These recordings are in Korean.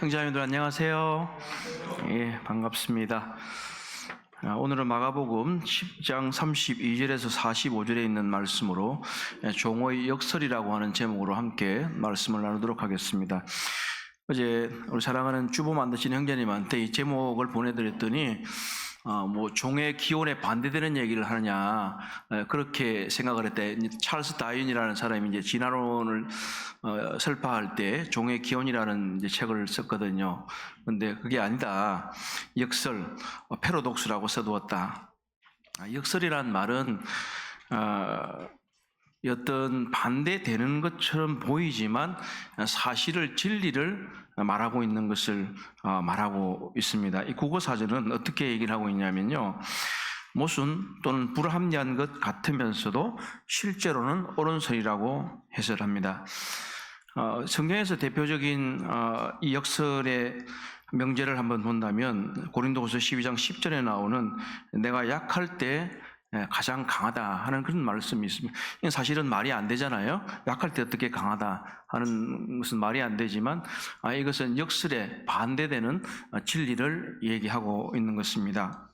형제자매들 안녕하세요. 예, 반갑습니다. 오늘은 마가복음 10장 32절에서 45절에 있는 말씀으로 종의 역설이라고 하는 제목으로 함께 말씀을 나누도록 하겠습니다. 어제 우리 사랑하는 주보 만드신 형제님한테 이 제목을 보내드렸더니 종의 기원에 반대되는 얘기를 하느냐 그렇게 생각을 했대. 찰스 다윈이라는 사람이 이제 진화론을 설파할 때 종의 기원이라는 이제 책을 썼거든요. 그런데 그게 아니다. 역설, 패러독스라고 써두었다. 역설이란 말은 어떤 반대되는 것처럼 보이지만 사실을, 진리를 말하고 있는 것을 말하고 있습니다. 이 국어사전은 어떻게 얘기를 하고 있냐면요, 모순 또는 불합리한 것 같으면서도 실제로는 옳은설이라고 해설합니다. 성경에서 대표적인 이 역설의 명제를 한번 본다면 고린도후서 12장 10절에 나오는 내가 약할 때 가장 강하다 하는 그런 말씀이 있습니다. 이건 사실은 말이 안 되잖아요. 약할 때 어떻게 강하다 하는 것은 말이 안 되지만 이것은 역설에 반대되는 진리를 얘기하고 있는 것입니다.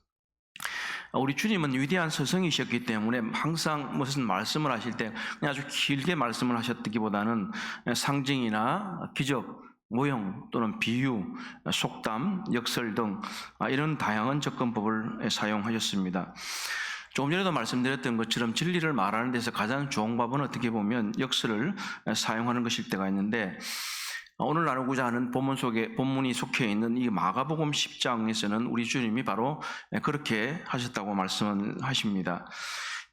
우리 주님은 위대한 스승이셨기 때문에 항상 무슨 말씀을 하실 때 그냥 아주 길게 말씀을 하셨기보다는 상징이나 기적, 모형 또는 비유, 속담, 역설 등 이런 다양한 접근법을 사용하셨습니다. 조금 전에도 말씀드렸던 것처럼 진리를 말하는 데서 가장 좋은 방법은 어떻게 보면 역설을 사용하는 것일 때가 있는데, 오늘 나누고자 하는 본문이 속해 있는 이 마가복음 10장에서는 우리 주님이 바로 그렇게 하셨다고 말씀을 하십니다.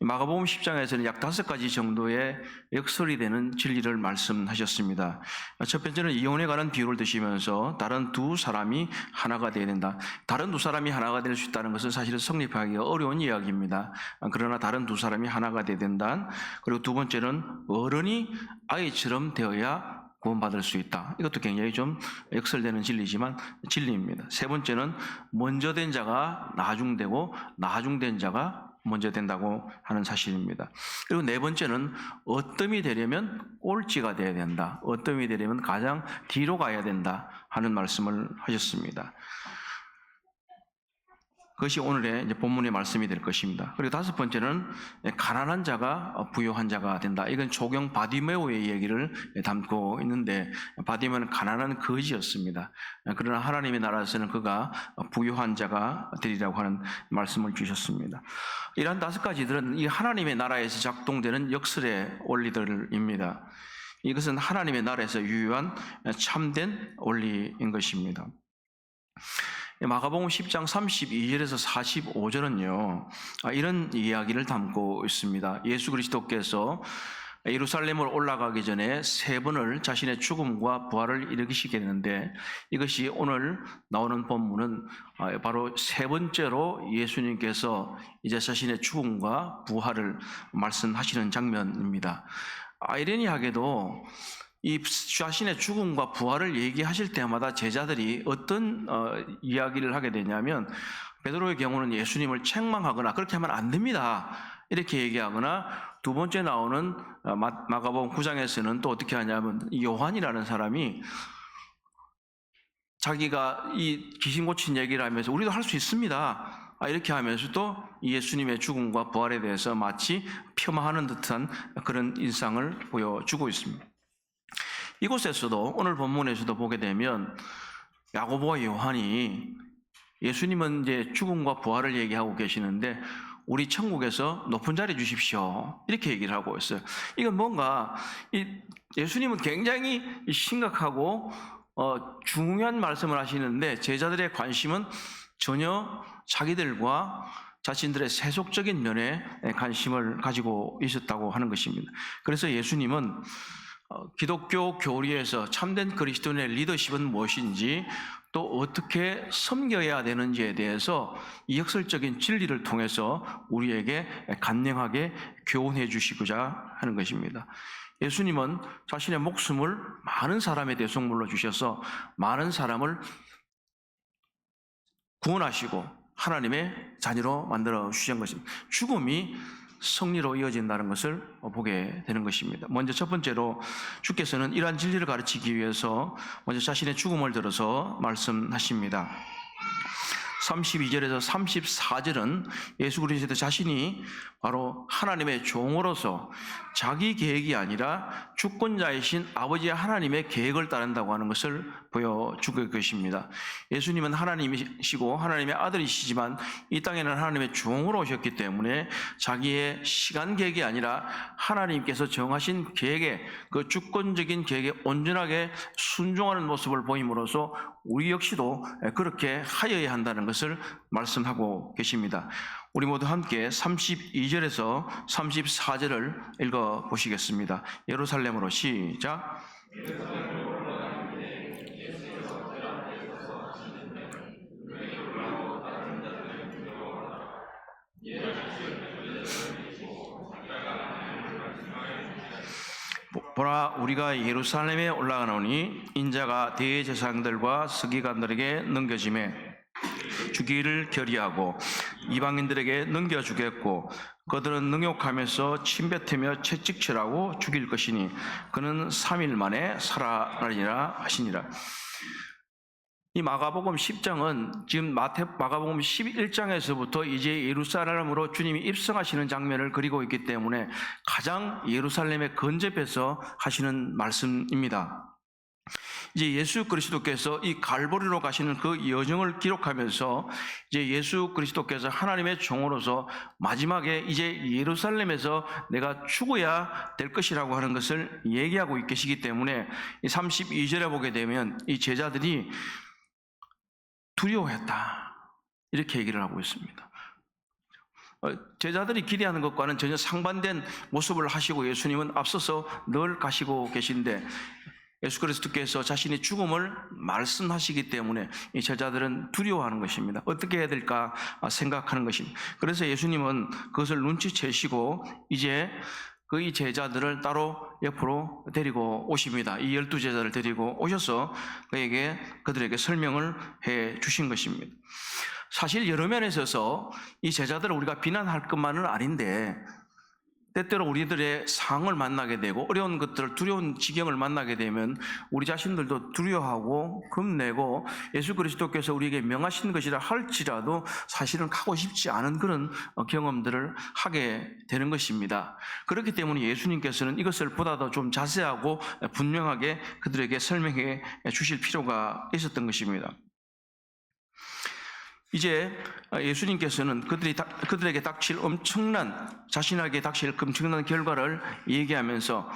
마가복음 10장에서는 약 5가지 정도의 역설이 되는 진리를 말씀하셨습니다. 첫 번째는 이혼에 관한 비유를 드시면서 다른 두 사람이 하나가 되어야 된다. 다른 두 사람이 하나가 될 수 있다는 것은 사실은 성립하기가 어려운 이야기입니다. 그러나 다른 두 사람이 하나가 되어야 된다. 그리고 두 번째는 어른이 아이처럼 되어야 구원받을 수 있다. 이것도 굉장히 좀 역설되는 진리지만 진리입니다. 세 번째는 먼저 된 자가 나중되고 나중된 자가 먼저 된다고 하는 사실입니다. 그리고 네 번째는 어뜸이 되려면 꼴찌가 되어야 된다. 어뜸이 되려면 가장 뒤로 가야 된다 하는 말씀을 하셨습니다. 그것이 오늘의 이제 본문의 말씀이 될 것입니다. 그리고 다섯 번째는 가난한 자가 부유한 자가 된다. 이건 조경 바디메오의 얘기를 담고 있는데, 바디메오는 가난한 거지였습니다. 그러나 하나님의 나라에서는 그가 부유한 자가 되리라고 하는 말씀을 주셨습니다. 이러한 5가지들은 이 하나님의 나라에서 작동되는 역설의 원리들입니다. 이것은 하나님의 나라에서 유효한 참된 원리인 것입니다. 마가복음 10장 32절에서 45절은요, 이런 이야기를 담고 있습니다. 예수 그리스도께서 예루살렘을 올라가기 전에 3번을 자신의 죽음과 부활을 일으키시게 되는데, 이것이 오늘 나오는 본문은 바로 3번째로 예수님께서 이제 자신의 죽음과 부활을 말씀하시는 장면입니다. 아이러니하게도 이 자신의 죽음과 부활을 얘기하실 때마다 제자들이 어떤 이야기를 하게 되냐면, 베드로의 경우는 예수님을 책망하거나 그렇게 하면 안 됩니다 이렇게 얘기하거나, 두 번째 나오는 마가복음 9장에서는 또 어떻게 하냐면 요한이라는 사람이 자기가 이 귀신 고친 얘기를 하면서 우리도 할 수 있습니다 이렇게 하면서도 예수님의 죽음과 부활에 대해서 마치 폄하하는 듯한 그런 인상을 보여주고 있습니다. 이곳에서도 오늘 본문에서도 보게 되면 야고보와 요한이 예수님은 이제 죽음과 부활을 얘기하고 계시는데 우리 천국에서 높은 자리 주십시오 이렇게 얘기를 하고 있어요. 이건 뭔가 예수님은 굉장히 심각하고 중요한 말씀을 하시는데 제자들의 관심은 전혀 자기들과 자신들의 세속적인 면에 관심을 가지고 있었다고 하는 것입니다. 그래서 예수님은 기독교 교리에서 참된 그리스도인의 리더십은 무엇인지, 또 어떻게 섬겨야 되는지에 대해서 이 역설적인 진리를 통해서 우리에게 간략하게 교훈해 주시고자 하는 것입니다. 예수님은 자신의 목숨을 많은 사람의 대속물로 주셔서 많은 사람을 구원하시고 하나님의 자녀로 만들어 주신 것입니다. 죽음이 승리로 이어진다는 것을 보게 되는 것입니다. 먼저 첫 번째로 주께서는 이러한 진리를 가르치기 위해서 먼저 자신의 죽음을 들어서 말씀하십니다. 32절에서 34절은 예수 그리스도 자신이 바로 하나님의 종으로서 자기 계획이 아니라 주권자이신 아버지 하나님의 계획을 따른다고 하는 것을 보여주고 계십니다. 예수님은 하나님이시고 하나님의 아들이시지만 이 땅에는 하나님의 종으로 오셨기 때문에 자기의 시간 계획이 아니라 하나님께서 정하신 계획에, 그 주권적인 계획에 온전하게 순종하는 모습을 보임으로써 우리 역시도 그렇게 하여야 한다는 것을 말씀하고 계십니다. 우리 모두 함께 32절에서 34절을 읽어보시겠습니다. 예루살렘으로 시작. 보라, 우리가 예루살렘에 올라가노니 인자가 대제사장들과 서기관들에게 넘겨짐에 주기를 결의하고 이방인들에게 넘겨주겠고 그들은 능욕하면서 침뱉으며 채찍질하고 죽일 것이니 그는 3일 만에 살아나리라 하시니라. 이 마가복음 10장은 지금 마가복음 11장에서부터 이제 예루살렘으로 주님이 입성하시는 장면을 그리고 있기 때문에 가장 예루살렘에 근접해서 하시는 말씀입니다. 이제 예수 그리스도께서 이 갈보리로 가시는 그 여정을 기록하면서 이제 예수 그리스도께서 하나님의 종으로서 마지막에 이제 예루살렘에서 내가 죽어야 될 것이라고 하는 것을 얘기하고 계시기 때문에 이 32절에 보게 되면 이 제자들이 두려워했다, 이렇게 얘기를 하고 있습니다. 제자들이 기대하는 것과는 전혀 상반된 모습을 하시고 예수님은 앞서서 늘 가시고 계신데 예수 그리스도께서 자신의 죽음을 말씀하시기 때문에 이 제자들은 두려워하는 것입니다. 어떻게 해야 될까 생각하는 것입니다. 그래서 예수님은 그것을 눈치채시고 이제 그 제자들을 따로 옆으로 데리고 오십니다. 이 12제자를 데리고 오셔서 그들에게 설명을 해 주신 것입니다. 사실 여러 면에 있어서 이 제자들을 우리가 비난할 것만은 아닌데 때때로 우리들의 상황을 만나게 되고 어려운 것들을, 두려운 지경을 만나게 되면 우리 자신들도 두려워하고 겁내고 예수 그리스도께서 우리에게 명하신 것이라 할지라도 사실은 가고 싶지 않은 그런 경험들을 하게 되는 것입니다. 그렇기 때문에 예수님께서는 이것을 보다 더 좀 자세하고 분명하게 그들에게 설명해 주실 필요가 있었던 것입니다. 이제 예수님께서는 그들에게 닥칠 자신에게 닥칠 엄청난 결과를 얘기하면서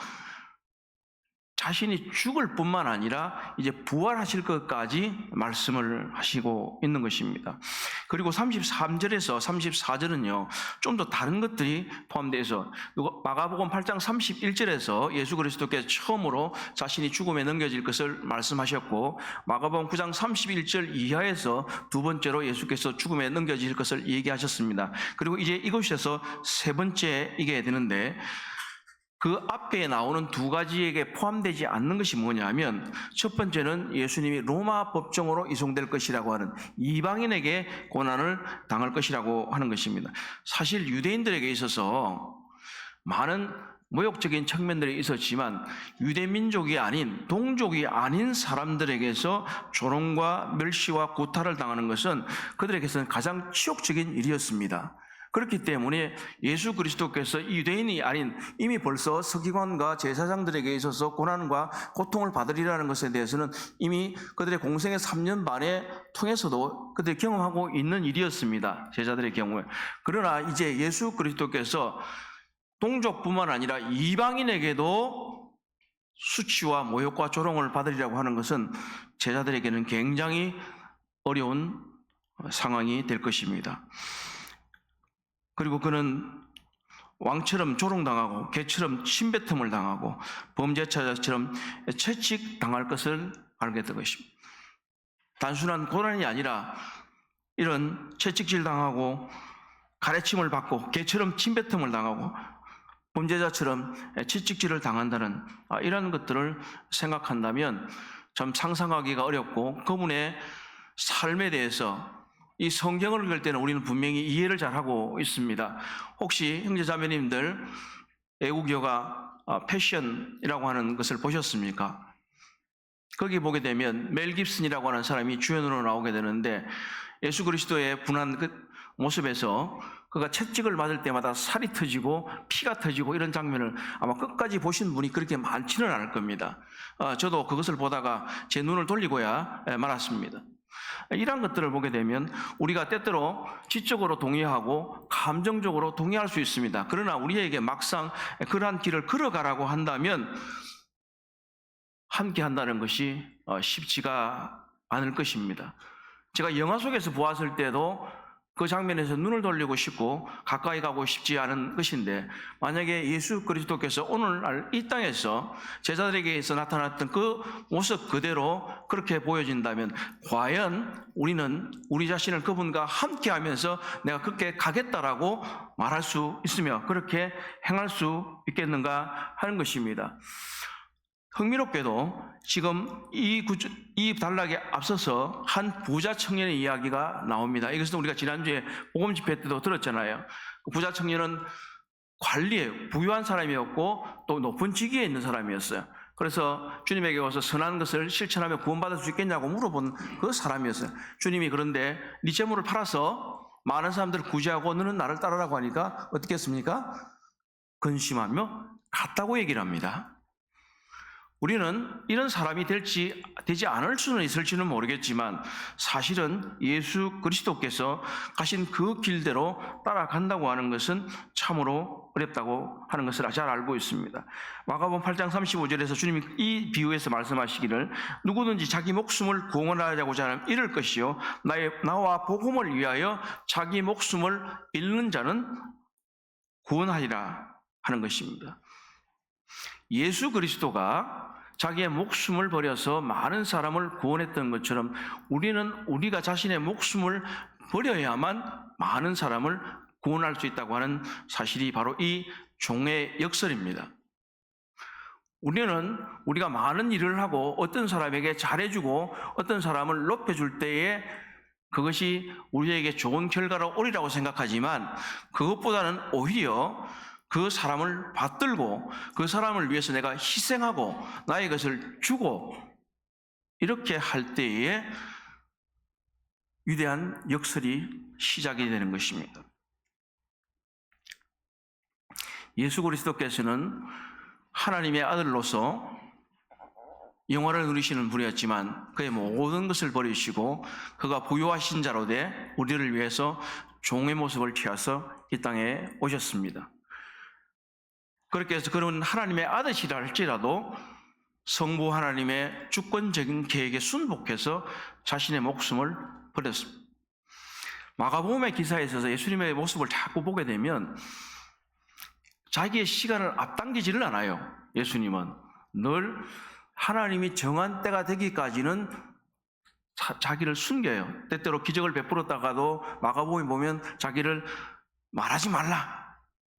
자신이 죽을 뿐만 아니라 이제 부활하실 것까지 말씀을 하시고 있는 것입니다. 그리고 33절에서 34절은요, 좀 더 다른 것들이 포함되어서 마가복음 8장 31절에서 예수 그리스도께서 처음으로 자신이 죽음에 넘겨질 것을 말씀하셨고 마가복음 9장 31절 이하에서 두 번째로 예수께서 죽음에 넘겨질 것을 얘기하셨습니다. 그리고 이제 이곳에서 세 번째이게 되는데 그 앞에 나오는 두 가지에게 포함되지 않는 것이 뭐냐면 첫 번째는 예수님이 로마 법정으로 이송될 것이라고 하는 이방인에게 고난을 당할 것이라고 하는 것입니다. 사실 유대인들에게 있어서 많은 모욕적인 측면들이 있었지만 유대 민족이 아닌, 동족이 아닌 사람들에게서 조롱과 멸시와 구타를 당하는 것은 그들에게서는 가장 치욕적인 일이었습니다. 그렇기 때문에 예수 그리스도께서 유대인이 아닌 이미 벌써 서기관과 제사장들에게 있어서 고난과 고통을 받으리라는 것에 대해서는 이미 그들의 공생의 3년 반에 통해서도 그들이 경험하고 있는 일이었습니다. 제자들의 경우에. 그러나 이제 예수 그리스도께서 동족뿐만 아니라 이방인에게도 수치와 모욕과 조롱을 받으리라고 하는 것은 제자들에게는 굉장히 어려운 상황이 될 것입니다. 그리고 그는 왕처럼 조롱당하고 개처럼 침뱉음을 당하고 범죄자처럼 채찍당할 것을 알게 될 것입니다. 단순한 고난이 아니라 이런 채찍질 당하고 가래침을 받고 개처럼 침뱉음을 당하고 범죄자처럼 채찍질을 당한다는 이런 것들을 생각한다면 참 상상하기가 어렵고 그분의 삶에 대해서 이 성경을 읽을 때는 우리는 분명히 이해를 잘하고 있습니다. 혹시 형제자매님들 애국여가 패션이라고 하는 것을 보셨습니까? 거기 보게 되면 멜 깁슨이라고 하는 사람이 주연으로 나오게 되는데 예수 그리스도의 분한 그 모습에서 그가 채찍을 맞을 때마다 살이 터지고 피가 터지고 이런 장면을 아마 끝까지 보신 분이 그렇게 많지는 않을 겁니다. 저도 그것을 보다가 제 눈을 돌리고야 말았습니다. 이러한 것들을 보게 되면 우리가 때때로 지적으로 동의하고 감정적으로 동의할 수 있습니다. 그러나 우리에게 막상 그러한 길을 걸어가라고 한다면 함께 한다는 것이 쉽지가 않을 것입니다. 제가 영화 속에서 보았을 때도 그 장면에서 눈을 돌리고 싶고 가까이 가고 싶지 않은 것인데, 만약에 예수 그리스도께서 오늘날 이 땅에서 제자들에게서 나타났던 그 모습 그대로 그렇게 보여진다면 과연 우리는 우리 자신을 그분과 함께 하면서 내가 그렇게 가겠다라고 말할 수 있으며 그렇게 행할 수 있겠는가 하는 것입니다. 흥미롭게도 지금 이 단락에 앞서서 한 부자 청년의 이야기가 나옵니다. 이것은 우리가 지난주에 복음 집회 때도 들었잖아요. 부자 청년은 관리에 부유한 사람이었고 또 높은 직위에 있는 사람이었어요. 그래서 주님에게 와서 선한 것을 실천하며 구원받을 수 있겠냐고 물어본 그 사람이었어요. 주님이 그런데 네 재물을 팔아서 많은 사람들을 구제하고 너는 나를 따르라고 하니까 어떻게 했습니까? 근심하며 갔다고 얘기를 합니다. 우리는 이런 사람이 되지 않을 수는 있을지는 모르겠지만 사실은 예수 그리스도께서 가신 그 길대로 따라간다고 하는 것은 참으로 어렵다고 하는 것을 잘 알고 있습니다. 마가복음 8장 35절에서 주님이 이 비유에서 말씀하시기를 누구든지 자기 목숨을 구원하자고자 하면 잃을 것이요 나와 복음을 위하여 자기 목숨을 잃는 자는 구원하리라 하는 것입니다. 예수 그리스도가 자기의 목숨을 버려서 많은 사람을 구원했던 것처럼 우리는 우리가 자신의 목숨을 버려야만 많은 사람을 구원할 수 있다고 하는 사실이 바로 이 종의 역설입니다. 우리는 우리가 많은 일을 하고 어떤 사람에게 잘해주고 어떤 사람을 높여줄 때에 그것이 우리에게 좋은 결과로 오리라고 생각하지만 그것보다는 오히려 그 사람을 받들고 그 사람을 위해서 내가 희생하고 나의 것을 주고 이렇게 할 때에 위대한 역설이 시작이 되는 것입니다. 예수 그리스도께서는 하나님의 아들로서 영화를 누리시는 분이었지만 그의 모든 것을 버리시고 그가 부유하신 자로 돼 우리를 위해서 종의 모습을 취하서 이 땅에 오셨습니다. 그렇게 해서 그런 하나님의 아들이라 할지라도 성부 하나님의 주권적인 계획에 순복해서 자신의 목숨을 버렸습니다. 마가복음의 기사에 있어서 예수님의 모습을 자꾸 보게 되면 자기의 시간을 앞당기지를 않아요. 예수님은 늘 하나님이 정한 때가 되기까지는 자기를 숨겨요. 때때로 기적을 베풀었다가도 마가복음에 보면 자기를 말하지 말라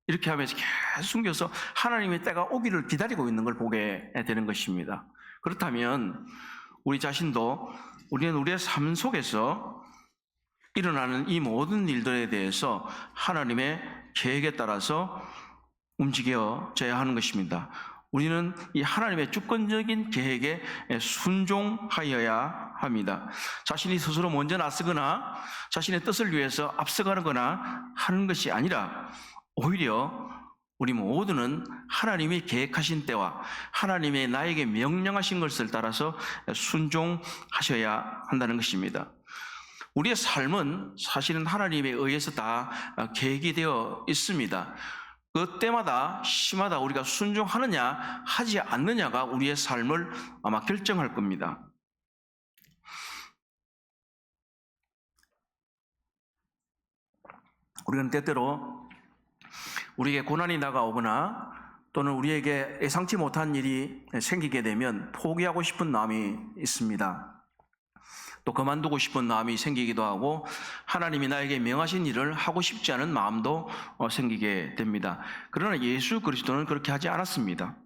이렇게 하면서 계속 숨겨서 하나님의 때가 오기를 기다리고 있는 걸 보게 되는 것입니다. 그렇다면 우리 자신도 우리는 우리의 삶 속에서 일어나는 이 모든 일들에 대해서 하나님의 계획에 따라서 움직여져야 하는 것입니다. 우리는 이 하나님의 주권적인 계획에 순종하여야 합니다. 자신이 스스로 먼저 나서거나 자신의 뜻을 위해서 앞서가거나 하는 것이 아니라 오히려 우리 모두는 하나님이 계획하신 때와 하나님의 나에게 명령하신 것을 따라서 순종하셔야 한다는 것입니다. 우리의 삶은 사실은 하나님에 의해서 다 계획이 되어 있습니다. 그 때마다 시마다 우리가 순종하느냐 하지 않느냐가 우리의 삶을 아마 결정할 겁니다. 우리는 때때로 우리에게 고난이 다가오거나 또는 우리에게 예상치 못한 일이 생기게 되면 포기하고 싶은 마음이 있습니다. 또 그만두고 싶은 마음이 생기기도 하고 하나님이 나에게 명하신 일을 하고 싶지 않은 마음도 생기게 됩니다. 그러나 예수 그리스도는 그렇게 하지 않았습니다.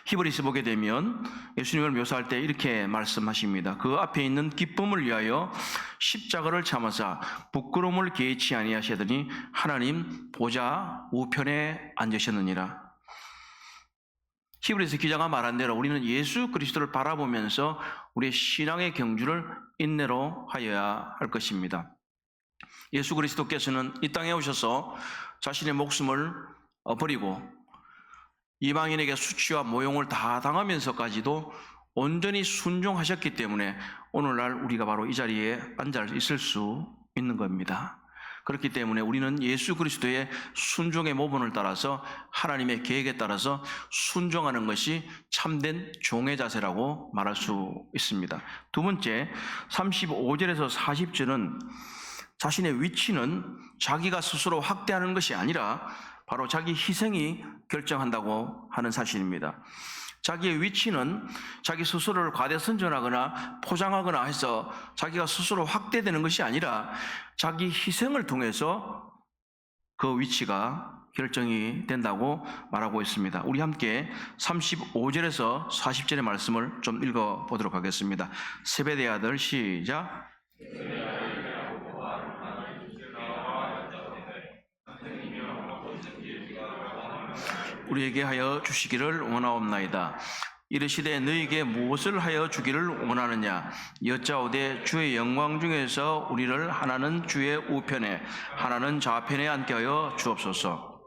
히브리서 보게 되면 예수님을 묘사할 때 이렇게 말씀하십니다. 그 앞에 있는 기쁨을 위하여 십자가를 참으사 부끄러움을 개의치 아니하시더니 하나님 보좌 우편에 앉으셨느니라. 히브리서 기자가 말한 대로 우리는 예수 그리스도를 바라보면서 우리의 신앙의 경주를 인내로 하여야 할 것입니다. 예수 그리스도께서는 이 땅에 오셔서 자신의 목숨을 버리고 이방인에게 수치와 모욕을 다 당하면서까지도 온전히 순종하셨기 때문에 오늘날 우리가 바로 이 자리에 앉아 있을 수 있는 겁니다. 그렇기 때문에 우리는 예수 그리스도의 순종의 모본을 따라서 하나님의 계획에 따라서 순종하는 것이 참된 종의 자세라고 말할 수 있습니다. 두 번째, 35절에서 40절은 자신의 위치는 자기가 스스로 확대하는 것이 아니라 바로 자기 희생이 결정한다고 하는 사실입니다. 자기의 위치는 자기 스스로를 과대선전하거나 포장하거나 해서 자기가 스스로 확대되는 것이 아니라 자기 희생을 통해서 그 위치가 결정이 된다고 말하고 있습니다. 우리 함께 35절에서 40절의 말씀을 좀 읽어보도록 하겠습니다. 세베대의 아들 시작. 우리에게 하여 주시기를 원하옵나이다. 이르시되 너희에게 무엇을 하여 주기를 원하느냐? 여짜오되 주의 영광 중에서 우리를 하나는 주의 우편에 하나는 좌편에 앉게 하여 주옵소서.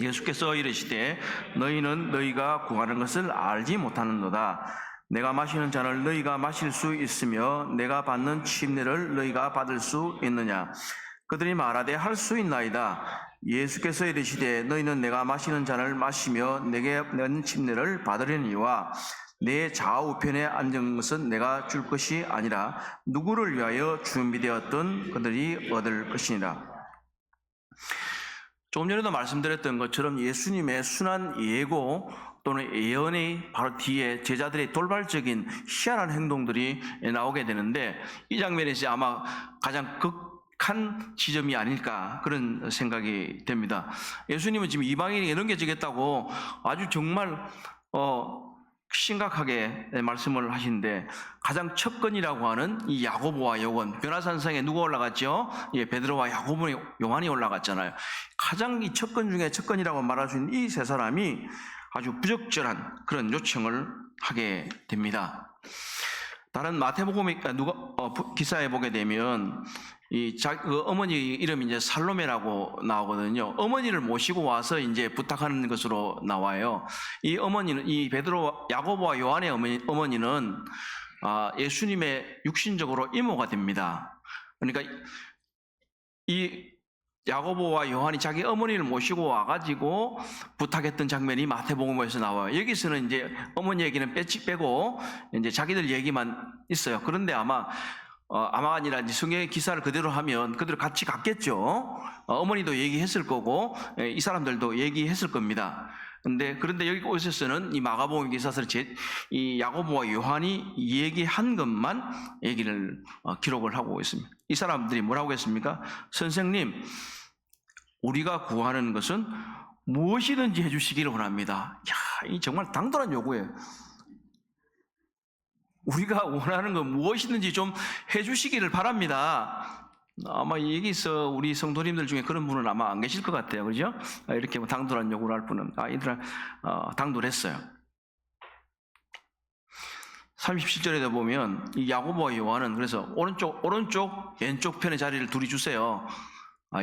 예수께서 이르시되 너희는 너희가 구하는 것을 알지 못하는도다. 내가 마시는 잔을 너희가 마실 수 있으며 내가 받는 침례를 너희가 받을 수 있느냐? 그들이 말하되 할 수 있나이다. 예수께서 이르시되 너희는 내가 마시는 잔을 마시며 내게 낸 침례를 받으려니와 내 좌우편에 앉은 것은 내가 줄 것이 아니라 누구를 위하여 준비되었던 그들이 얻을 것이니라. 조금 전에도 말씀드렸던 것처럼 예수님의 순한 예고 또는 예언의 바로 뒤에 제자들의 돌발적인 희한한 행동들이 나오게 되는데 이 장면에서 아마 가장 극한 지점이 아닐까 그런 생각이 됩니다. 예수님은 지금 이방인에게 넘겨지겠다고 아주 정말 심각하게 말씀을 하시는데 가장 첫 건이라고 하는 이 야고보와 요한, 변화산상에 누가 올라갔죠? 예, 베드로와 야고보, 요한이 올라갔잖아요. 가장 이 첫 건 중에 첫 건이라고 말할 수 있는 이 세 사람이 아주 부적절한 그런 요청을 하게 됩니다. 다른 마태복음 기사에 보게 되면 그 어머니 이름이 이제 살로메라고 나오거든요. 어머니를 모시고 와서 이제 부탁하는 것으로 나와요. 이 어머니는 이 베드로, 야고보와 요한의 어머니는 예수님의 육신적으로 이모가 됩니다. 그러니까 이 야고보와 요한이 자기 어머니를 모시고 와가지고 부탁했던 장면이 마태복음에서 나와요. 여기서는 이제 어머니 얘기는 빼고 이제 자기들 얘기만 있어요. 그런데 아마가 아니라 이제 성경의 기사를 그대로 하면 그대로 같이 갔겠죠. 어머니도 얘기했을 거고 이 사람들도 얘기했을 겁니다. 그런데 여기 오셔서는 이 마가복음 기사에서 이 야고보와 요한이 얘기한 것만 얘기를 기록을 하고 있습니다. 이 사람들이 뭐라고 했습니까? 선생님, 우리가 구하는 것은 무엇이든지 해주시기를 원합니다. 이 정말 당돌한 요구예요. 우리가 원하는 건 무엇이든지 좀 해주시기를 바랍니다. 아마 여기서 우리 성도님들 중에 그런 분은 아마 안 계실 것 같아요. 그죠? 이렇게 당돌한 요구를 할 분은 이들은 당돌했어요. 37절에도 보면 이 야고보와 요한은 그래서 오른쪽 왼쪽 편의 자리를 둘이 주세요.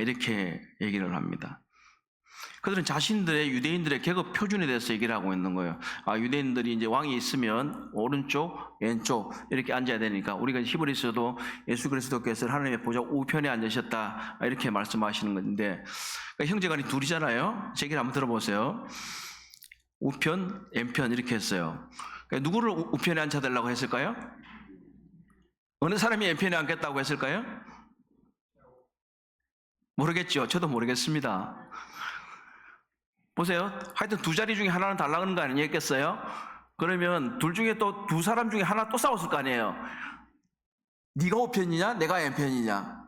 이렇게 얘기를 합니다. 그들은 자신들의 유대인들의 계급 표준에 대해서 얘기를 하고 있는 거예요. 유대인들이 이제 왕이 있으면 오른쪽, 왼쪽 이렇게 앉아야 되니까 우리가 히브리서도 예수 그리스도께서 하나님의 보좌 우편에 앉으셨다 이렇게 말씀하시는 건데 그러니까 형제간이 둘이잖아요. 제 얘기를 한번 들어보세요. 우편, 왼편 이렇게 했어요. 그러니까 누구를 우편에 앉혀달라고 했을까요? 어느 사람이 왼편에 앉겠다고 했을까요? 모르겠죠. 저도 모르겠습니다. 보세요. 하여튼 두 자리 중에 하나는 달라는 거 아니겠어요? 그러면 둘 중에 또 두 사람 중에 하나 또 싸웠을 거 아니에요. 네가 우편이냐 내가 왼편이냐.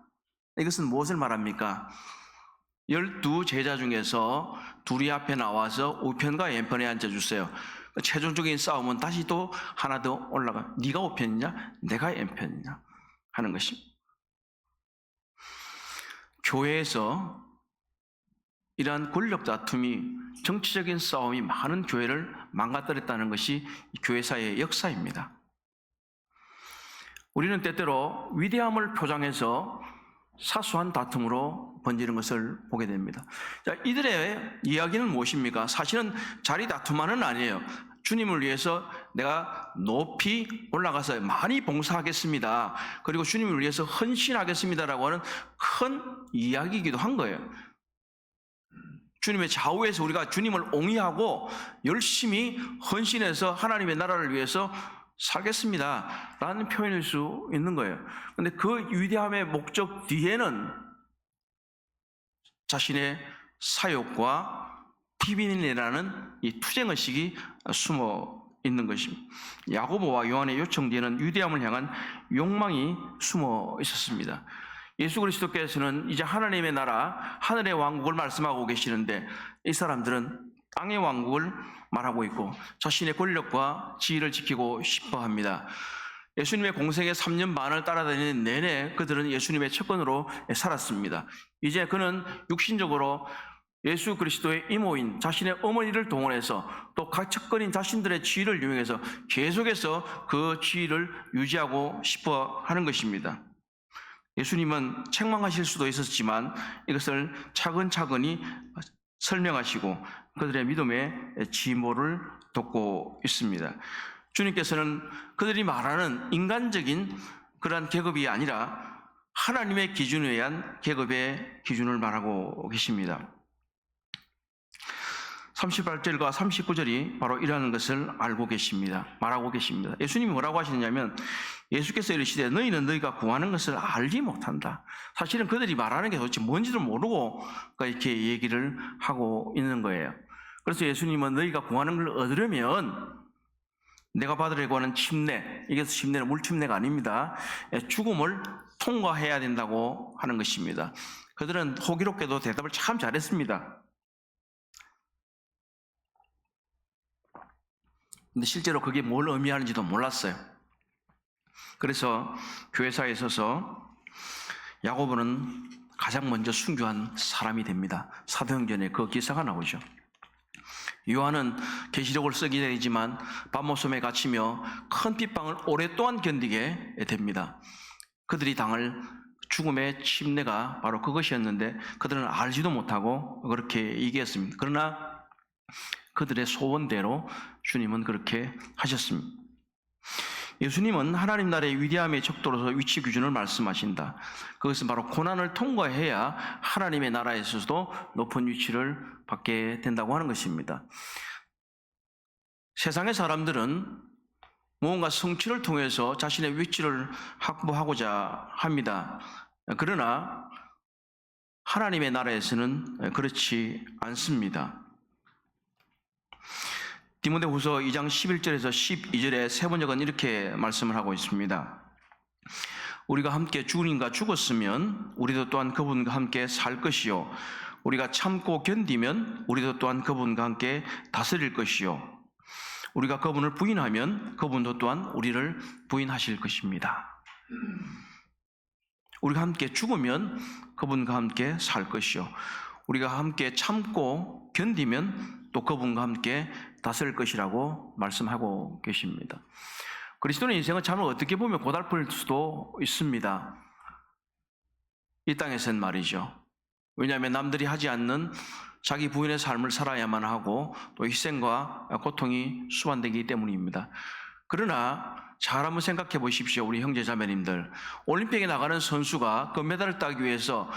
이것은 무엇을 말합니까? 12 제자 중에서 둘이 앞에 나와서 우편과 왼편에 앉아주세요. 최종적인 싸움은 다시 또 하나 더 올라가. 네가 우편이냐 내가 왼편이냐 하는 것입니다. 교회에서 이러한 권력 다툼이, 정치적인 싸움이 많은 교회를 망가뜨렸다는 것이 교회사의 역사입니다. 우리는 때때로 위대함을 표장해서 사소한 다툼으로 번지는 것을 보게 됩니다. 자, 이들의 이야기는 무엇입니까? 사실은 자리 다툼만은 아니에요. 주님을 위해서 내가 높이 올라가서 많이 봉사하겠습니다. 그리고 주님을 위해서 헌신하겠습니다라고 하는 큰 이야기이기도 한 거예요. 주님의 좌우에서 우리가 주님을 옹이하고 열심히 헌신해서 하나님의 나라를 위해서 살겠습니다 라는 표현일 수 있는 거예요. 그런데 그 위대함의 목적 뒤에는 자신의 사욕과 비빈이라는 이 투쟁의식이 숨어 있는 것입니다. 야고보와 요한의 요청 뒤에는 위대함을 향한 욕망이 숨어 있었습니다. 예수 그리스도께서는 이제 하나님의 나라, 하늘의 왕국을 말씀하고 계시는데 이 사람들은 땅의 왕국을 말하고 있고 자신의 권력과 지위를 지키고 싶어 합니다. 예수님의 공생의 3년 반을 따라다니는 내내 그들은 예수님의 측근으로 살았습니다. 이제 그는 육신적으로 예수 그리스도의 이모인 자신의 어머니를 동원해서 또 각 측근인 자신들의 지위를 이용해서 계속해서 그 지위를 유지하고 싶어 하는 것입니다. 예수님은 책망하실 수도 있었지만 이것을 차근차근히 설명하시고 그들의 믿음의 지모를 돕고 있습니다. 주님께서는 그들이 말하는 인간적인 그러한 계급이 아니라 하나님의 기준에 의한 계급의 기준을 말하고 계십니다. 38절과 39절이 바로 이러한 것을 알고 계십니다. 말하고 계십니다. 예수님이 뭐라고 하시느냐면 예수께서 이르시되 너희는 너희가 구하는 것을 알지 못한다. 사실은 그들이 말하는 게 도대체 뭔지도 모르고 이렇게 얘기를 하고 있는 거예요. 그래서 예수님은 너희가 구하는 걸 얻으려면 내가 받으려고 하는 침례, 이게 침례는 물침례가 아닙니다. 죽음을 통과해야 된다고 하는 것입니다. 그들은 호기롭게도 대답을 참 잘했습니다. 근데 실제로 그게 뭘 의미하는지도 몰랐어요. 그래서 교회사에 있어서 야고보는 가장 먼저 순교한 사람이 됩니다. 사도행전에 그 기사가 나오죠. 요한은 계시록을 쓰게 되지만 밤모섬에 갇히며 큰 핍박을 오랫동안 견디게 됩니다. 그들이 당할 죽음의 침례가 바로 그것이었는데 그들은 알지도 못하고 그렇게 얘기했습니다. 그러나 그들의 소원대로 주님은 그렇게 하셨습니다. 예수님은 하나님 나라의 위대함의 척도로서 위치 기준을 말씀하신다. 그것은 바로 고난을 통과해야 하나님의 나라에서도 높은 위치를 받게 된다고 하는 것입니다. 세상의 사람들은 무언가 성취를 통해서 자신의 위치를 확보하고자 합니다. 그러나 하나님의 나라에서는 그렇지 않습니다. 디모데후서 2장 11절에서 12절에 세 번역은 이렇게 말씀을 하고 있습니다. 우리가 함께 주님과 죽었으면 우리도 또한 그분과 함께 살 것이요 우리가 참고 견디면 우리도 또한 그분과 함께 다스릴 것이요 우리가 그분을 부인하면 그분도 또한 우리를 부인하실 것입니다. 우리가 함께 죽으면 그분과 함께 살 것이요 우리가 함께 참고 견디면 또 그분과 함께 다스릴 것이라고 말씀하고 계십니다. 그리스도의 인생은 참 어떻게 보면 고달플 수도 있습니다. 이 땅에서는 말이죠. 왜냐하면 남들이 하지 않는 자기 부인의 삶을 살아야만 하고 또 희생과 고통이 수반되기 때문입니다. 그러나 잘 한번 생각해 보십시오. 우리 형제 자매님들, 올림픽에 나가는 선수가 금메달을 따기 위해서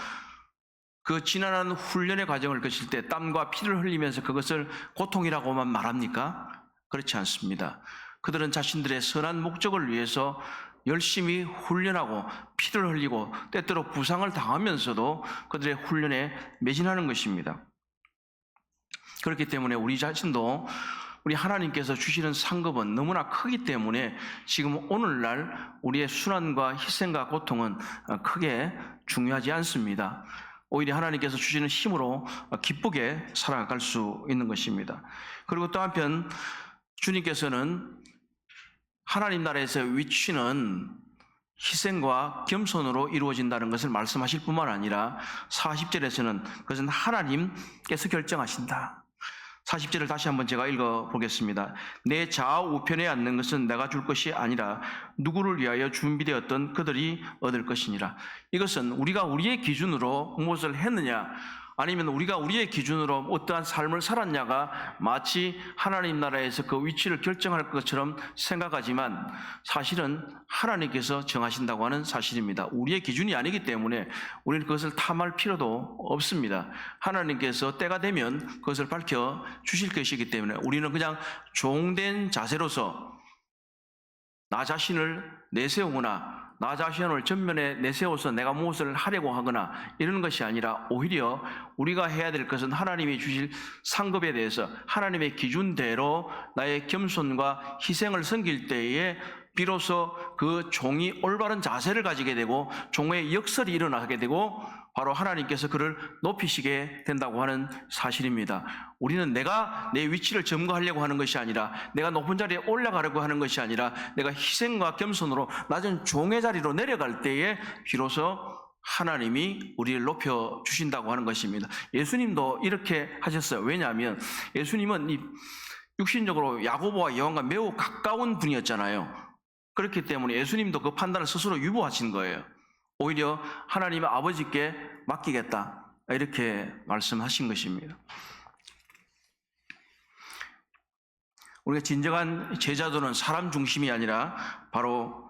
그 지난한 훈련의 과정을 거칠 때 땀과 피를 흘리면서 그것을 고통이라고만 말합니까? 그렇지 않습니다. 그들은 자신들의 선한 목적을 위해서 열심히 훈련하고 피를 흘리고 때때로 부상을 당하면서도 그들의 훈련에 매진하는 것입니다. 그렇기 때문에 우리 자신도 우리 하나님께서 주시는 상급은 너무나 크기 때문에 지금 오늘날 우리의 순환과 희생과 고통은 크게 중요하지 않습니다. 오히려 하나님께서 주시는 힘으로 기쁘게 살아갈 수 있는 것입니다. 그리고 또 한편 주님께서는 하나님 나라에서의 위치는 희생과 겸손으로 이루어진다는 것을 말씀하실 뿐만 아니라 40절에서는 그것은 하나님께서 결정하신다. 40절을 다시 한번 제가 읽어보겠습니다. 내 좌우편에 앉는 것은 내가 줄 것이 아니라 누구를 위하여 준비되었던 그들이 얻을 것이니라. 이것은 우리가 우리의 기준으로 무엇을 했느냐, 아니면 우리가 우리의 기준으로 어떠한 삶을 살았냐가 마치 하나님 나라에서 그 위치를 결정할 것처럼 생각하지만 사실은 하나님께서 정하신다고 하는 사실입니다. 우리의 기준이 아니기 때문에 우리는 그것을 탐할 필요도 없습니다. 하나님께서 때가 되면 그것을 밝혀 주실 것이기 때문에 우리는 그냥 종된 자세로서 나 자신을 내세우거나 나 자신을 전면에 내세워서 내가 무엇을 하려고 하거나 이런 것이 아니라 오히려 우리가 해야 될 것은 하나님이 주실 상급에 대해서 하나님의 기준대로 나의 겸손과 희생을 섬길 때에 비로소 그 종이 올바른 자세를 가지게 되고 종의 역설이 일어나게 되고 바로 하나님께서 그를 높이시게 된다고 하는 사실입니다. 우리는 내가 내 위치를 점거하려고 하는 것이 아니라 내가 높은 자리에 올라가려고 하는 것이 아니라 내가 희생과 겸손으로 낮은 종의 자리로 내려갈 때에 비로소 하나님이 우리를 높여주신다고 하는 것입니다. 예수님도 이렇게 하셨어요. 왜냐하면 예수님은 육신적으로 야고보와 요한과 매우 가까운 분이었잖아요. 그렇기 때문에 예수님도 그 판단을 스스로 유보하신 거예요. 오히려 하나님의 아버지께 맡기겠다 이렇게 말씀하신 것입니다. 우리가 진정한 제자도는 사람 중심이 아니라 바로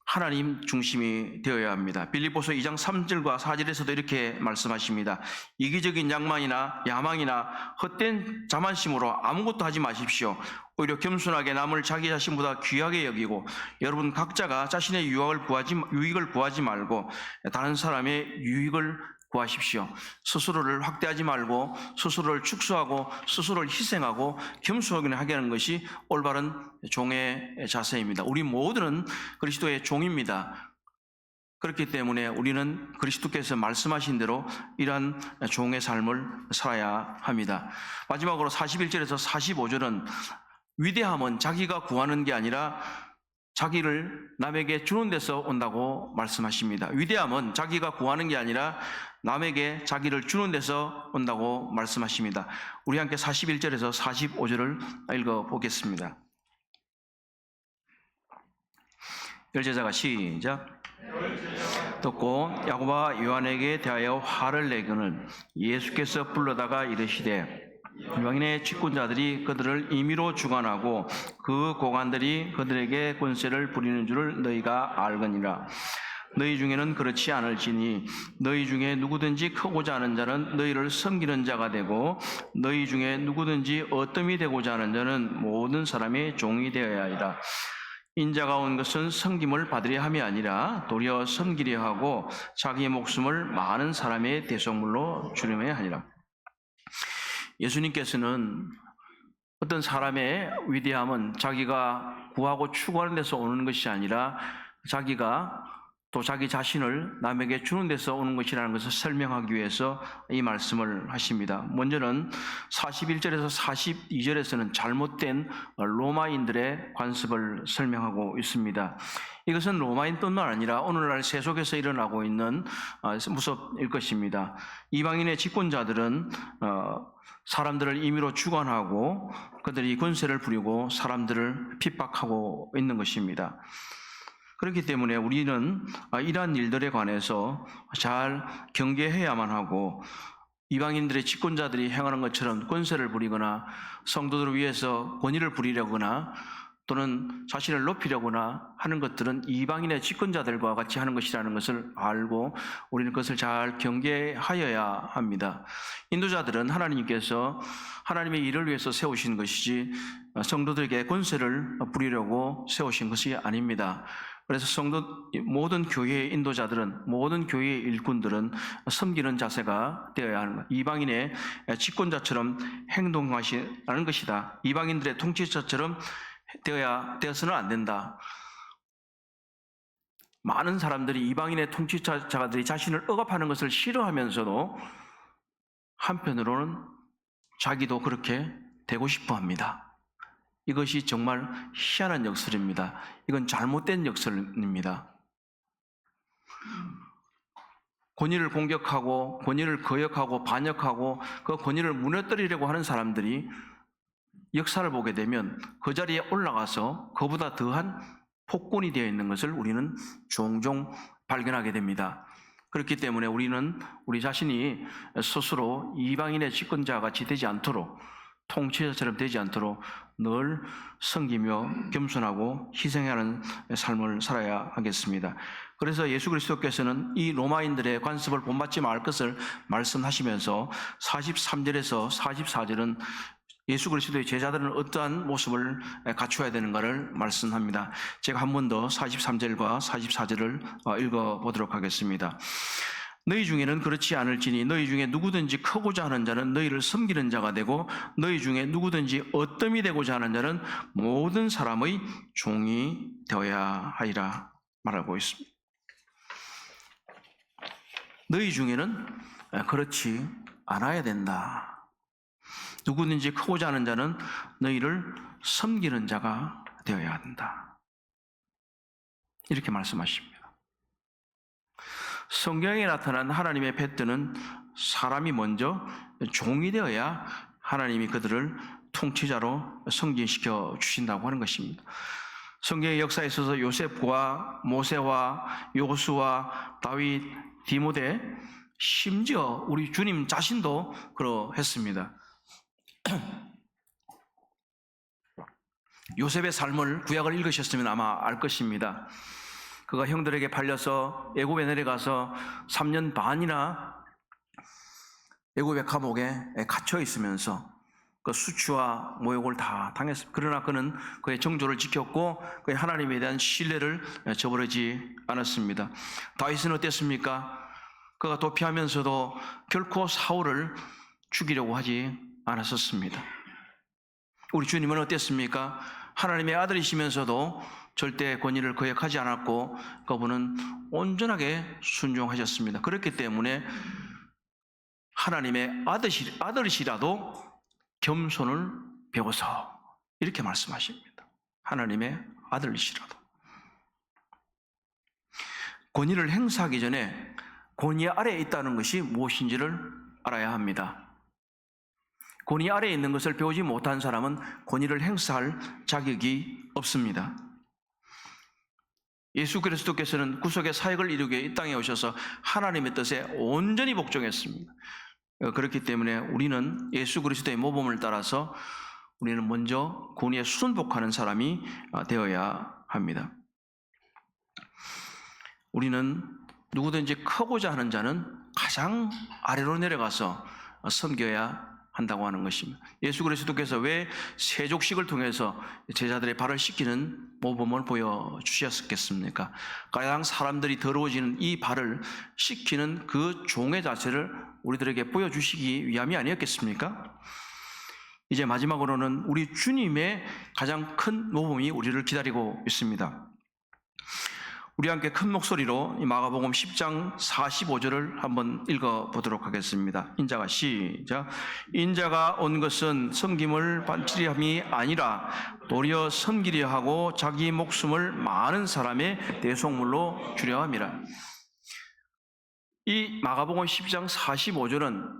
하나님 중심이 되어야 합니다. 빌립보서 2장 3절과 4절에서도 이렇게 말씀하십니다. 이기적인 야망이나 헛된 자만심으로 아무것도 하지 마십시오. 오히려 겸손하게 남을 자기 자신보다 귀하게 여기고 여러분 각자가 자신의 유익을 구하지 말고 다른 사람의 유익을 구하십시오. 스스로를 확대하지 말고 스스로를 축소하고 스스로를 희생하고 겸손하게 하게 하는 것이 올바른 종의 자세입니다. 우리 모두는 그리스도의 종입니다. 그렇기 때문에 우리는 그리스도께서 말씀하신 대로 이러한 종의 삶을 살아야 합니다. 마지막으로 41절에서 45절은 위대함은 자기가 구하는 게 아니라 자기를 남에게 주는 데서 온다고 말씀하십니다. 위대함은 자기가 구하는 게 아니라 남에게 자기를 주는 데서 온다고 말씀하십니다. 우리 함께 41절에서 45절을 읽어보겠습니다. 열제자가 시작. 듣고 야고보와 요한에게 대하여 화를 내거늘 예수께서 불러다가 이르시되 이방인의 직분자들이 그들을 임의로 주관하고 그 고관들이 그들에게 권세를 부리는 줄을 너희가 알거니라. 너희 중에는 그렇지 않을지니 너희 중에 누구든지 크고자 하는 자는 너희를 섬기는 자가 되고 너희 중에 누구든지 어뜸이 되고자 하는 자는 모든 사람의 종이 되어야 하리라. 인자가 온 것은 섬김을 받으려 함이 아니라 도리어 섬기려 하고 자기의 목숨을 많은 사람의 대속물로 주려야 하니라. 예수님께서는 어떤 사람의 위대함은 자기가 구하고 추구하는 데서 오는 것이 아니라 자기가 또 자기 자신을 남에게 주는 데서 오는 것이라는 것을 설명하기 위해서 이 말씀을 하십니다. 먼저는 41절에서 42절에서는 잘못된 로마인들의 관습을 설명하고 있습니다. 이것은 로마인뿐만 아니라 오늘날 세속에서 일어나고 있는 무섭일 것입니다. 이방인의 집권자들은 사람들을 임의로 주관하고 그들이 권세를 부리고 사람들을 핍박하고 있는 것입니다. 그렇기 때문에 우리는 이러한 일들에 관해서 잘 경계해야만 하고 이방인들의 집권자들이 행하는 것처럼 권세를 부리거나 성도들을 위해서 권위를 부리려거나 또는 자신을 높이려거나 하는 것들은 이방인의 집권자들과 같이 하는 것이라는 것을 알고 우리는 그것을 잘 경계하여야 합니다. 인도자들은 하나님께서 하나님의 일을 위해서 세우신 것이지 성도들에게 권세를 부리려고 세우신 것이 아닙니다. 그래서 모든 교회의 인도자들은, 모든 교회의 일꾼들은 섬기는 자세가 되어야 하는 것. 이방인의 집권자처럼 행동하시라는 것이다. 이방인들의 통치자처럼 되어서는 안 된다. 많은 사람들이 이방인의 통치자들이 자신을 억압하는 것을 싫어하면서도 한편으로는 자기도 그렇게 되고 싶어 합니다. 이것이 정말 희한한 역설입니다. 이건 잘못된 역설입니다. 권위를 공격하고 권위를 거역하고 반역하고 그 권위를 무너뜨리려고 하는 사람들이 역사를 보게 되면 그 자리에 올라가서 그보다 더한 폭군이 되어 있는 것을 우리는 종종 발견하게 됩니다. 그렇기 때문에 우리는 우리 자신이 스스로 이방인의 집권자 같이 되지 않도록, 통치자처럼 되지 않도록 늘 섬기며 겸손하고 희생하는 삶을 살아야 하겠습니다. 그래서 예수 그리스도께서는 이 로마인들의 관습을 본받지 말 것을 말씀하시면서 43절에서 44절은 예수 그리스도의 제자들은 어떠한 모습을 갖추어야 되는가를 말씀합니다. 제가 한 번 더 43절과 44절을 읽어보도록 하겠습니다. 너희 중에는 그렇지 않을지니 너희 중에 누구든지 크고자 하는 자는 너희를 섬기는 자가 되고 너희 중에 누구든지 어뜸이 되고자 하는 자는 모든 사람의 종이 되어야 하리라 말하고 있습니다. 너희 중에는 그렇지 않아야 된다. 누구든지 크고자 하는 자는 너희를 섬기는 자가 되어야 한다. 이렇게 말씀하십니다. 성경에 나타난 하나님의 뱃드는 사람이 먼저 종이 되어야 하나님이 그들을 통치자로 승진시켜 주신다고 하는 것입니다. 성경의 역사에 있어서 요셉과 모세와 요수와 다윗, 디모데, 심지어 우리 주님 자신도 그러했습니다. 요셉의 삶을 구약을 읽으셨으면 아마 알 것입니다. 그가 형들에게 팔려서 애굽에 내려가서 3년 반이나 애굽의 감옥에 갇혀 있으면서 그 수치와 모욕을 다 당했습니다. 그러나 그는 그의 정조를 지켰고 그의 하나님에 대한 신뢰를 저버리지 않았습니다. 다윗은 어땠습니까? 그가 도피하면서도 결코 사울을 죽이려고 하지 않았었습니다. 우리 주님은 어땠습니까? 하나님의 아들이시면서도 절대 권위를 거역하지 않았고 그분은 온전하게 순종하셨습니다. 그렇기 때문에 하나님의 아들이시라도 겸손을 배워서 이렇게 말씀하십니다. 하나님의 아들이시라도. 권위를 행사하기 전에 권위 아래에 있다는 것이 무엇인지를 알아야 합니다. 권위 아래에 있는 것을 배우지 못한 사람은 권위를 행사할 자격이 없습니다. 예수 그리스도께서는 구속의 사역을 이루기 위해 이 땅에 오셔서 하나님의 뜻에 온전히 복종했습니다. 그렇기 때문에 우리는 예수 그리스도의 모범을 따라서 우리는 먼저 권위에 순복하는 사람이 되어야 합니다. 우리는 누구든지 크고자 하는 자는 가장 아래로 내려가서 섬겨야 한다고 하는 것입니다. 예수 그리스도께서 왜 세족식을 통해서 제자들의 발을 씻기는 모범을 보여주셨겠습니까? 가장 사람들이 더러워지는 이 발을 씻기는 그 종의 자세를 우리들에게 보여주시기 위함이 아니었겠습니까? 이제 마지막으로는 우리 주님의 가장 큰 모범이 우리를 기다리고 있습니다. 우리 함께 큰 목소리로 이 마가복음 10장 45절을 한번 읽어보도록 하겠습니다. 인자가 시작. 인자가 온 것은 섬김을 반치리 함이 아니라 도리어 섬기려 하고 자기 목숨을 많은 사람의 대속물로 주려 함이라. 이 마가복음 10장 45절은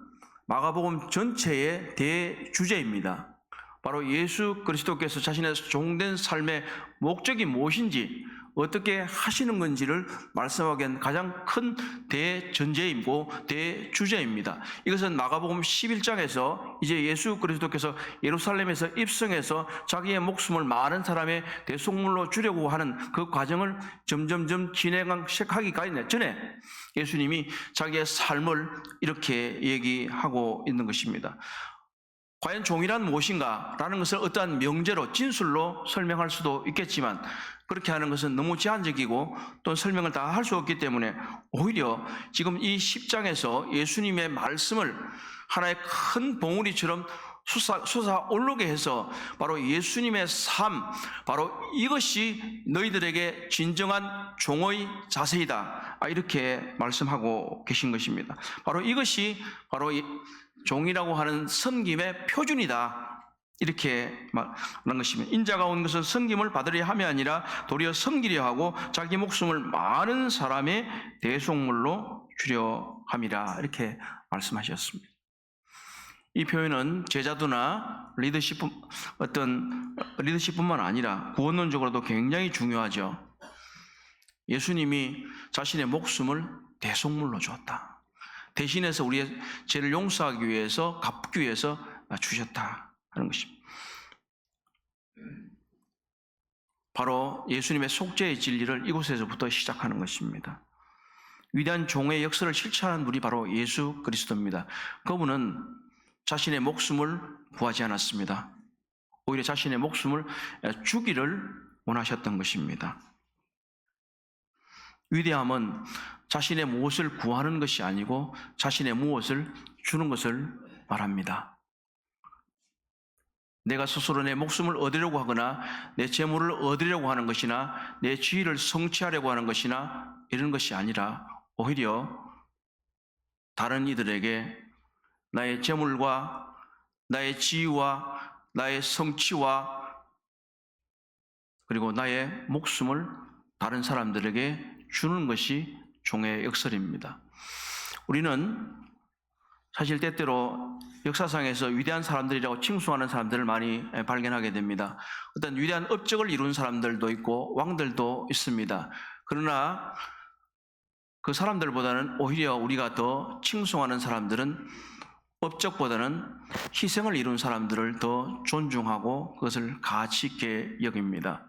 마가복음 전체의 대주제입니다. 바로 예수 그리스도께서 자신의 종된 삶의 목적이 무엇인지 어떻게 하시는 건지를 말씀하기엔 가장 큰 대전제이고 대주제입니다. 이것은 마가복음 11장에서 이제 예수 그리스도께서 예루살렘에서 입성해서 자기의 목숨을 많은 사람의 대속물로 주려고 하는 그 과정을 점점점 진행하기 전에 예수님이 자기의 삶을 이렇게 얘기하고 있는 것입니다. 과연 종이란 무엇인가? 라는 것을 어떠한 명제로 진술로 설명할 수도 있겠지만 그렇게 하는 것은 너무 제한적이고 또 설명을 다 할 수 없기 때문에 오히려 지금 이 10장에서 예수님의 말씀을 하나의 큰 봉우리처럼 솟아 오르게 해서 바로 예수님의 삶, 바로 이것이 너희들에게 진정한 종의 자세이다, 이렇게 말씀하고 계신 것입니다. 바로 이것이 바로 종이라고 하는 섬김의 표준이다, 이렇게 말하는 것입니다. 인자가 온 것은 섬김을 받으려 함이 아니라 도리어 섬기려 하고 자기 목숨을 많은 사람의 대속물로 주려 함이라, 이렇게 말씀하셨습니다. 이 표현은 제자도나 리더십뿐만 아니라 구원론적으로도 굉장히 중요하죠. 예수님이 자신의 목숨을 대속물로 주었다. 대신해서 우리의 죄를 용서하기 위해서, 갚기 위해서 주셨다 하는 것입니다. 바로 예수님의 속죄의 진리를 이곳에서부터 시작하는 것입니다. 위대한 종의 역사를 실천하는 분이 바로 예수 그리스도입니다. 그분은 자신의 목숨을 구하지 않았습니다. 오히려 자신의 목숨을 주기를 원하셨던 것입니다. 위대함은 자신의 무엇을 구하는 것이 아니고 자신의 무엇을 주는 것을 말합니다. 내가 스스로 내 목숨을 얻으려고 하거나 내 재물을 얻으려고 하는 것이나 내 지위를 성취하려고 하는 것이나 이런 것이 아니라 오히려 다른 이들에게 나의 재물과 나의 지위와 나의 성취와 그리고 나의 목숨을 다른 사람들에게 주는 것이 종의 역설입니다. 우리는 사실 때때로 역사상에서 위대한 사람들이라고 칭송하는 사람들을 많이 발견하게 됩니다. 어떤 위대한 업적을 이룬 사람들도 있고 왕들도 있습니다. 그러나 그 사람들보다는 오히려 우리가 더 칭송하는 사람들은 업적보다는 희생을 이룬 사람들을 더 존중하고 그것을 가치 있게 여깁니다.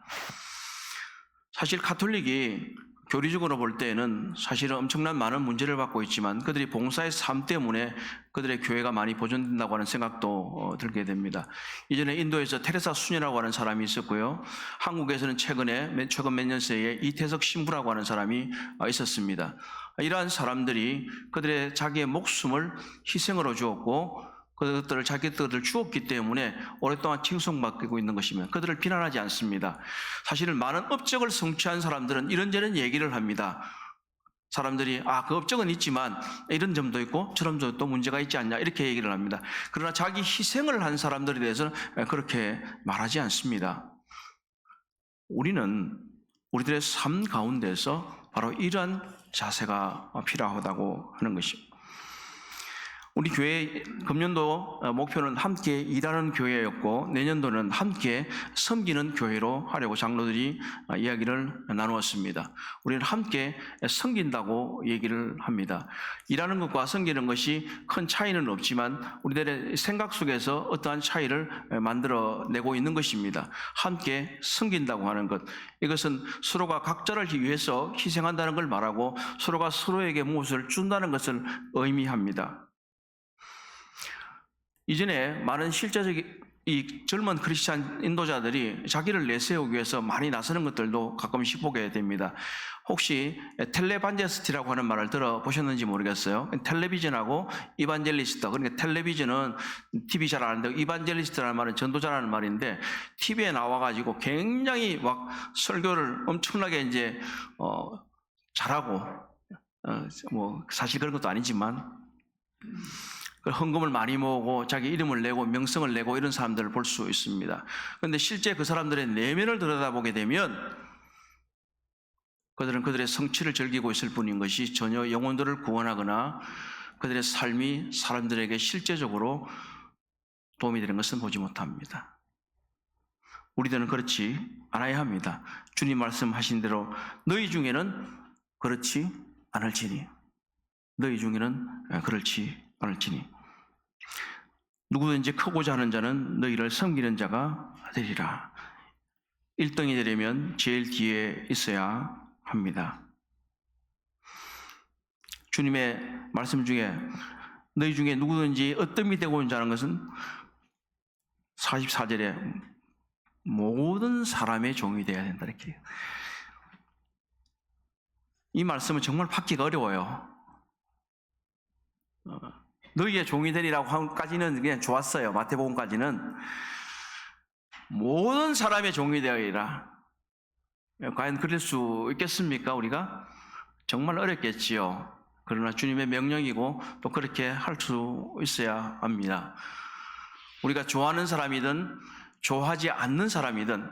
사실 가톨릭이 교리적으로 볼 때에는 사실은 엄청난 많은 문제를 받고 있지만 그들이 봉사의 삶 때문에 그들의 교회가 많이 보존된다고 하는 생각도 들게 됩니다. 이전에 인도에서 테레사 수녀라고 하는 사람이 있었고요. 한국에서는 최근 몇 년 사이에 이태석 신부라고 하는 사람이 있었습니다. 이러한 사람들이 그들의 자기의 목숨을 희생으로 주었고 그것들을 자기들을 주었기 때문에 오랫동안 칭송받고 있는 것이면 그들을 비난하지 않습니다. 사실은 많은 업적을 성취한 사람들은 이런저런 얘기를 합니다. 사람들이 그 업적은 있지만 이런 점도 있고 저런 점도 또 문제가 있지 않냐 이렇게 얘기를 합니다. 그러나 자기 희생을 한 사람들에 대해서는 그렇게 말하지 않습니다. 우리는 우리들의 삶 가운데서 바로 이러한 자세가 필요하다고 하는 것입니다. 우리 교회 금년도 목표는 함께 일하는 교회였고 내년도는 함께 섬기는 교회로 하려고 장로들이 이야기를 나누었습니다. 우리는 함께 섬긴다고 얘기를 합니다. 일하는 것과 섬기는 것이 큰 차이는 없지만 우리들의 생각 속에서 어떠한 차이를 만들어내고 있는 것입니다. 함께 섬긴다고 하는 것, 이것은 서로가 각자를 위해서 희생한다는 걸 말하고 서로가 서로에게 무엇을 준다는 것을 의미합니다. 이전에 많은 실제적인 이 젊은 크리스찬 인도자들이 자기를 내세우기 위해서 많이 나서는 것들도 가끔씩 보게 됩니다. 혹시 텔레반제스티라고 하는 말을 들어보셨는지 모르겠어요. 텔레비전하고 이반젤리스트, 그러니까 텔레비전은 TV 잘 아는데 이반젤리스트라는 말은 전도자라는 말인데 TV에 나와가지고 굉장히 막 설교를 엄청나게 이제 잘하고 뭐 사실 그런 것도 아니지만 헌금을 많이 모으고 자기 이름을 내고 명성을 내고 이런 사람들을 볼 수 있습니다. 그런데 실제 그 사람들의 내면을 들여다보게 되면 그들은 그들의 성취를 즐기고 있을 뿐인 것이 전혀 영혼들을 구원하거나 그들의 삶이 사람들에게 실제적으로 도움이 되는 것은 보지 못합니다. 우리들은 그렇지 않아야 합니다. 주님 말씀하신 대로 너희 중에는 그렇지 않을지니, 너희 중에는 그렇지 않을지니 누구든지 크고자 하는 자는 너희를 섬기는 자가 되리라. 1등이 되려면 제일 뒤에 있어야 합니다. 주님의 말씀 중에 너희 중에 누구든지 어뜸이 되고 있는 자는 것은 44절에 모든 사람의 종이 되어야 된다 이렇게. 이 말씀은 정말 받기가 어려워요. 너희의 종이 되리라고 하기까지는 그냥 좋았어요. 마태복음까지는 모든 사람의 종이 되어이라. 과연 그럴 수 있겠습니까? 우리가 정말 어렵겠지요. 그러나 주님의 명령이고 또 그렇게 할 수 있어야 합니다. 우리가 좋아하는 사람이든 좋아하지 않는 사람이든,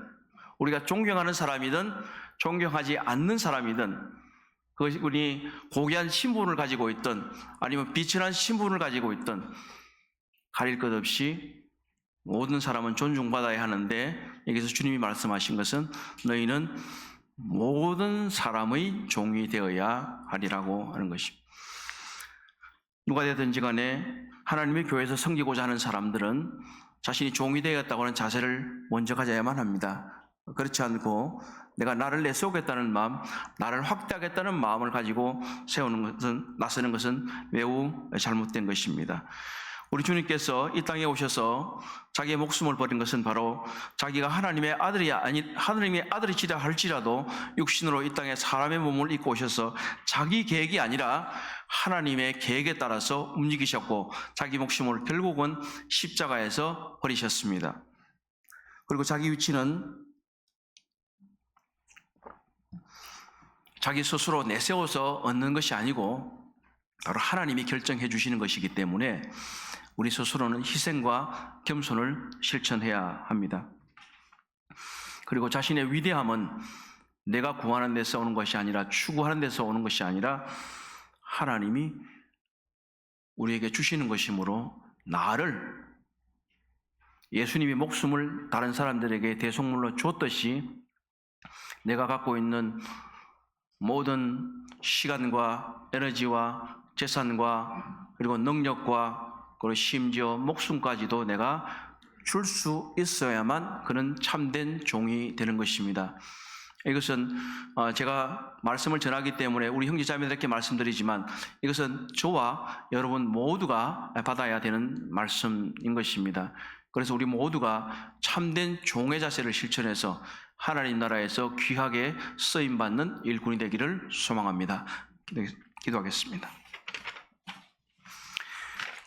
우리가 존경하는 사람이든 존경하지 않는 사람이든, 그분이 고귀한 신분을 가지고 있든 아니면 비천한 신분을 가지고 있든 가릴 것 없이 모든 사람은 존중받아야 하는데, 여기서 주님이 말씀하신 것은 너희는 모든 사람의 종이 되어야 하리라고 하는 것입니다. 누가 되든지 간에 하나님의 교회에서 섬기고자 하는 사람들은 자신이 종이 되었다고 하는 자세를 먼저 가져야만 합니다. 그렇지 않고 내가 나를 내세우겠다는 마음, 나를 확대하겠다는 마음을 가지고 나서는 것은 매우 잘못된 것입니다. 우리 주님께서 이 땅에 오셔서 자기의 목숨을 버린 것은 바로 자기가 하나님의 아들이시라 할지라도 육신으로 이 땅에 사람의 몸을 입고 오셔서 자기 계획이 아니라 하나님의 계획에 따라서 움직이셨고, 자기 목숨을 결국은 십자가에서 버리셨습니다. 그리고 자기 위치는 자기 스스로 내세워서 얻는 것이 아니고 바로 하나님이 결정해 주시는 것이기 때문에 우리 스스로는 희생과 겸손을 실천해야 합니다. 그리고 자신의 위대함은 내가 구하는 데서 오는 것이 아니라, 추구하는 데서 오는 것이 아니라 하나님이 우리에게 주시는 것이므로, 나를 예수님이 목숨을 다른 사람들에게 대속물로 줬듯이 내가 갖고 있는 모든 시간과 에너지와 재산과 그리고 능력과 그리고 심지어 목숨까지도 내가 줄 수 있어야만 그는 참된 종이 되는 것입니다. 이것은 제가 말씀을 전하기 때문에 우리 형제자매들에게 말씀드리지만, 이것은 저와 여러분 모두가 받아야 되는 말씀인 것입니다. 그래서 우리 모두가 참된 종의 자세를 실천해서 하나님 나라에서 귀하게 쓰임받는 일꾼이 되기를 소망합니다. 기도하겠습니다.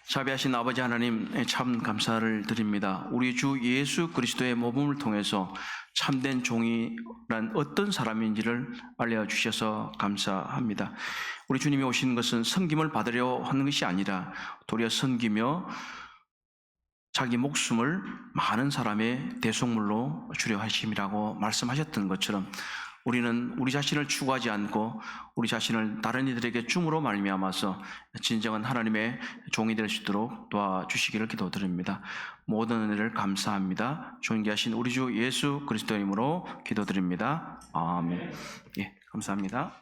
자비하신 아버지 하나님, 참 감사를 드립니다. 우리 주 예수 그리스도의 모범을 통해서 참된 종이란 어떤 사람인지를 알려주셔서 감사합니다. 우리 주님이 오신 것은 섬김을 받으려 하는 것이 아니라 도리어 섬기며 자기 목숨을 많은 사람의 대속물로 주려 하심이라고 말씀하셨던 것처럼, 우리는 우리 자신을 추구하지 않고 우리 자신을 다른 이들에게 줌으로 말미암아서 진정한 하나님의 종이 될 수 있도록 도와주시기를 기도드립니다. 모든 은혜를 감사합니다. 존귀하신 우리 주 예수 그리스도 이름으로 기도드립니다. 아멘. 예, 감사합니다.